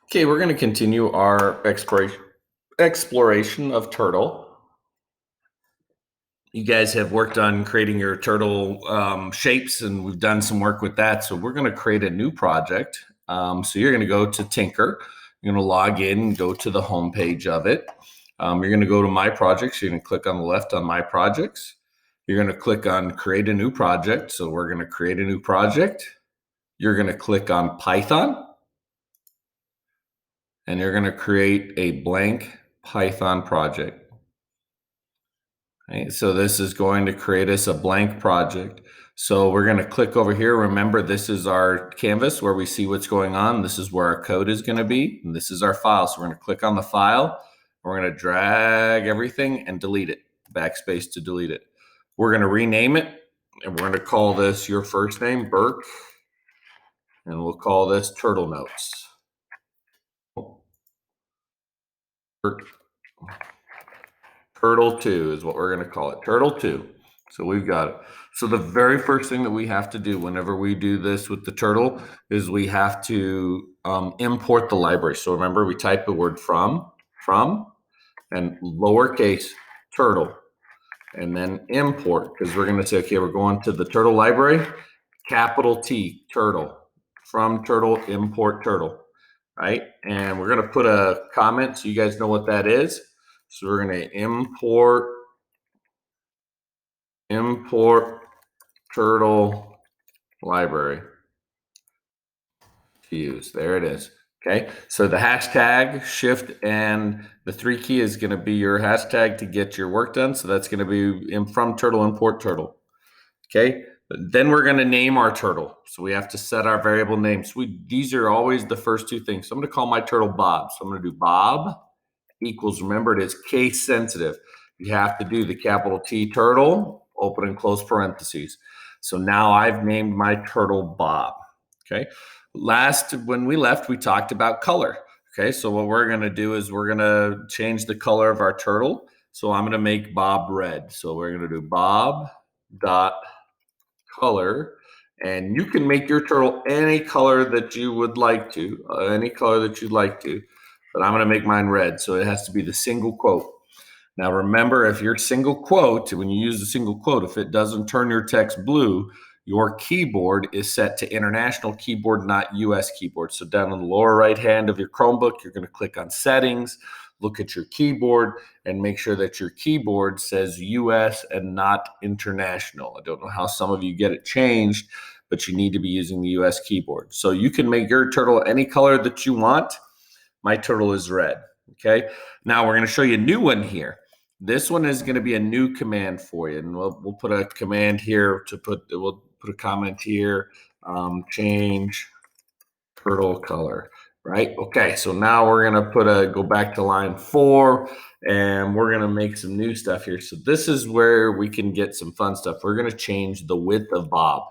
Okay, we're going to continue our exploration of turtle. You guys have worked on creating your turtle shapes, and we've done some work with that. So we're going to create a new project. So you're going to go to Tinker. You're going to log in, go to the home page of it. You're going to go to My Projects. You're going to click on the left on My Projects. You're going to click on Create a New Project. So we're going to create a new project. You're going to click on Python. And you're going to create a blank Python project. Right, so this is going to create us a blank project. So we're going to click over here. Remember, this is our canvas where we see what's going on. This is where our code is going to be. And this is our file. So we're going to click on the file. We're going to drag everything and delete it. Backspace to delete it. We're going to rename it. And we're going to call this your first name, Burke. And we'll call this Turtle Notes. Turtle 2 is what we're going to call it. Turtle 2. So we've got it. So the very first thing that we have to do whenever we do this with the turtle is we have to import the library. So remember, we type the word from, and lowercase turtle, and then import, because we're going to say, okay, we're going to the turtle library, capital T, turtle, from turtle, import turtle, right? And we're going to put a comment so you guys know what that is. So we're going to import turtle library to use. There it is. Okay, so the hashtag, shift, and the 3 key is going to be your hashtag to get your work done. So that's going to be from turtle, import turtle. Okay, then we're going to name our turtle. So we have to set our variable names. These are always the first two things. So I'm going to call my turtle Bob. So I'm going to do Bob equals, remember, it is case sensitive. You have to do the capital T turtle, open and close parentheses. So now I've named my turtle Bob. Okay. When we left, we talked about color. Okay. So what we're going to do is we're going to change the color of our turtle. So I'm going to make Bob red. So we're going to do Bob dot color. And you can make your turtle any color that you would like to, any color that you'd like to. But I'm going to make mine red. So it has to be the single quote. Now, remember, if your single quote, when you use the single quote, if it doesn't turn your text blue, your keyboard is set to international keyboard, not US keyboard. So down in the lower right hand of your Chromebook, you're going to click on settings, look at your keyboard, and make sure that your keyboard says US and not international. I don't know how some of you get it changed, but you need to be using the US keyboard. So you can make your turtle any color that you want. My turtle is red. Okay. Now we're going to show you a new one here. This one is going to be a new command for you, and we'll put a command here we'll put a comment here, change turtle color, right? Okay, so now we're going to go back to line 4, and we're going to make some new stuff here. So this is where we can get some fun stuff. We're going to change the width of Bob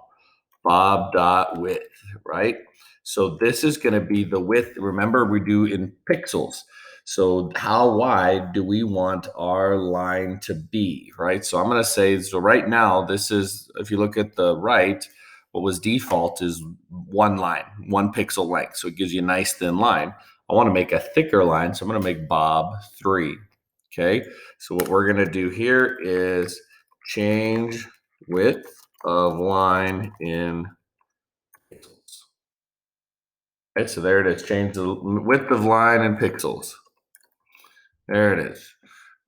dot width, right? So this is going to be the width. Remember, we do in pixels. So how wide do we want our line to be, right? So I'm going to say, so right now, this is, if you look at the right, what was default is one line, 1 pixel length. So it gives you a nice thin line. I want to make a thicker line, so I'm going to make Bob 3. Okay, so what we're going to do here is change width of line in pixels. Okay, so there it is. Change the width of line in pixels. There it is.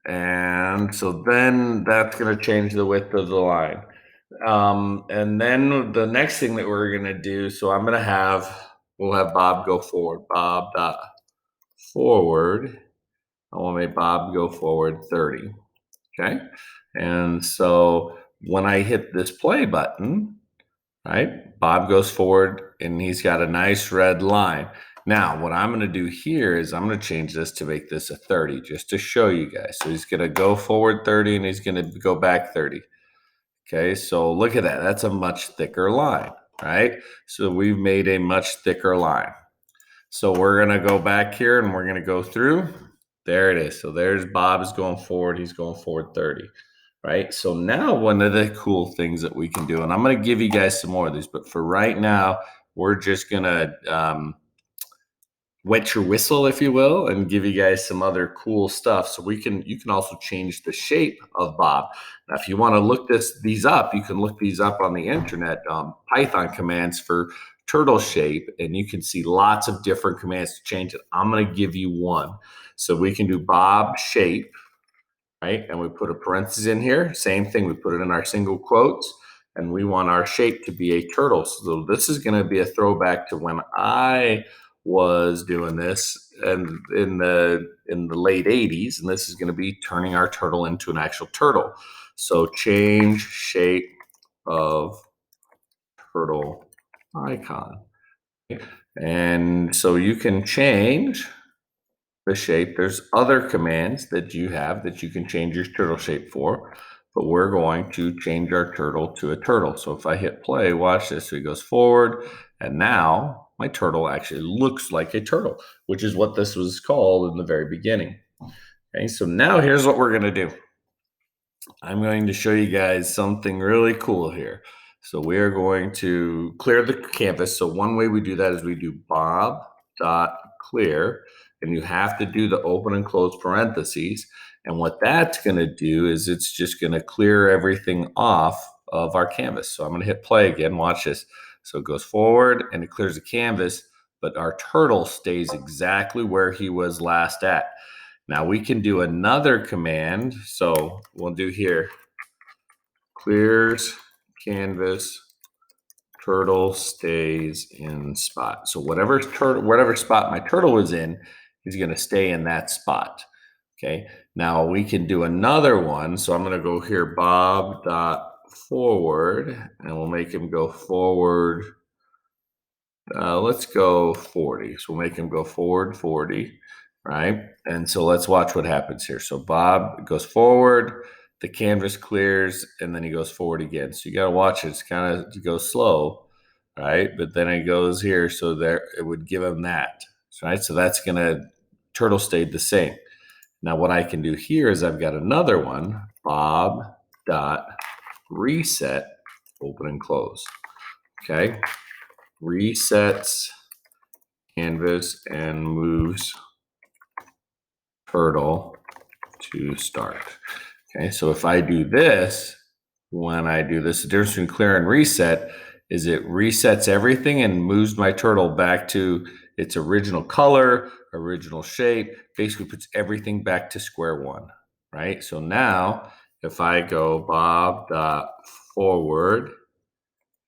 And so then that's going to change the width of the line. And then the next thing that we're going to do, so we'll have Bob go forward. Bob dot forward. I want to make Bob go forward 30. Okay. And so when I hit this play button, right, Bob goes forward and he's got a nice red line. Now, what I'm going to do here is I'm going to change this to make this a 30 just to show you guys. So he's going to go forward 30 and he's going to go back 30. Okay, so look at that. That's a much thicker line, right? So we've made a much thicker line. So we're going to go back here and we're going to go through. There it is. So there's Bob is going forward. He's going forward 30, right? So now one of the cool things that we can do, and I'm going to give you guys some more of these, but for right now, we're just going to wet your whistle, if you will, and give you guys some other cool stuff. So you can also change the shape of Bob. Now, if you want to look these up, you can look these up on the internet, Python commands for turtle shape, and you can see lots of different commands to change it. I'm going to give you one. So we can do Bob shape, right? And we put a parenthesis in here. Same thing, we put it in our single quotes, and we want our shape to be a turtle. So this is going to be a throwback to when I was doing this and in the late 80s, and this is going to be turning our turtle into an actual turtle. So change shape of turtle icon. And so you can change the shape. There's other commands that you have that you can change your turtle shape for, but we're going to change our turtle to a turtle. So if I hit play, watch this, so he goes forward, and now my turtle actually looks like a turtle, which is what this was called in the very beginning. Okay, so now here's what we're gonna do. I'm going to show you guys something really cool here. So we are going to clear the canvas. So one way we do that is we do bob.clear, and you have to do the open and close parentheses. And what that's going to do is it's just going to clear everything off of our canvas. So I'm going to hit play again. Watch this. So it goes forward and it clears the canvas, but our turtle stays exactly where he was last at. Now we can do another command. So we'll do here, clears canvas, turtle stays in spot. So whatever spot my turtle was in, he's going to stay in that spot. Okay. Now we can do another one. So I'm going to go here, bob.forward, and we'll make him go forward. Let's go 40. So we'll make him go forward 40, right? And so let's watch what happens here. So Bob goes forward, the canvas clears, and then he goes forward again. So you got to watch it. It's kind of goes slow, right? But then it goes here. So there, it would give him that, right? So that's going to, turtle stayed the same. Now what I can do here is I've got another one, bob.reset, open and close. Okay. Resets canvas and moves turtle to start. Okay, so if I do this, when I do this, the difference between clear and reset is it resets everything and moves my turtle back to its original color, original shape, basically puts everything back to square one, right? So now if I go bob.forward,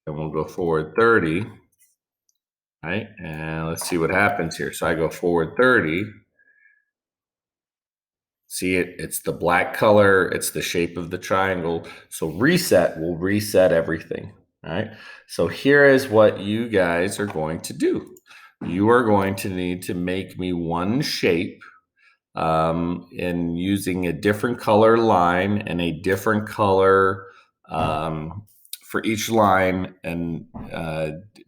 and we'll go forward 30, right? And let's see what happens here. So I go forward 30. See it? It's the black color. It's the shape of the triangle. So reset will reset everything. All right. So here is what you guys are going to do. You are going to need to make me one shape in using a different color line and a different color for each line and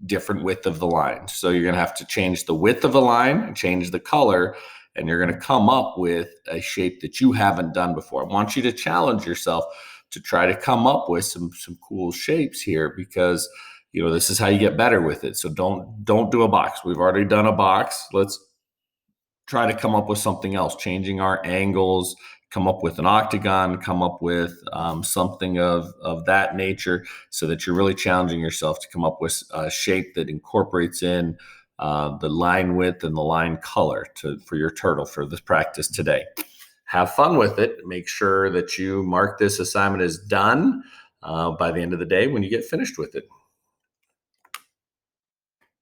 different width of the line. So you're going to have to change the width of the line and change the color, and you're going to come up with a shape that you haven't done before. I want you to challenge yourself to try to come up with some cool shapes here, because you know this is how you get better with it. So don't do a box. We've already done a box. Let's try to come up with something else, changing our angles, come up with an octagon, come up with something of that nature, so that you're really challenging yourself to come up with a shape that incorporates in the line width and the line color for your turtle for this practice today. Have fun with it. Make sure that you mark this assignment as done by the end of the day when you get finished with it.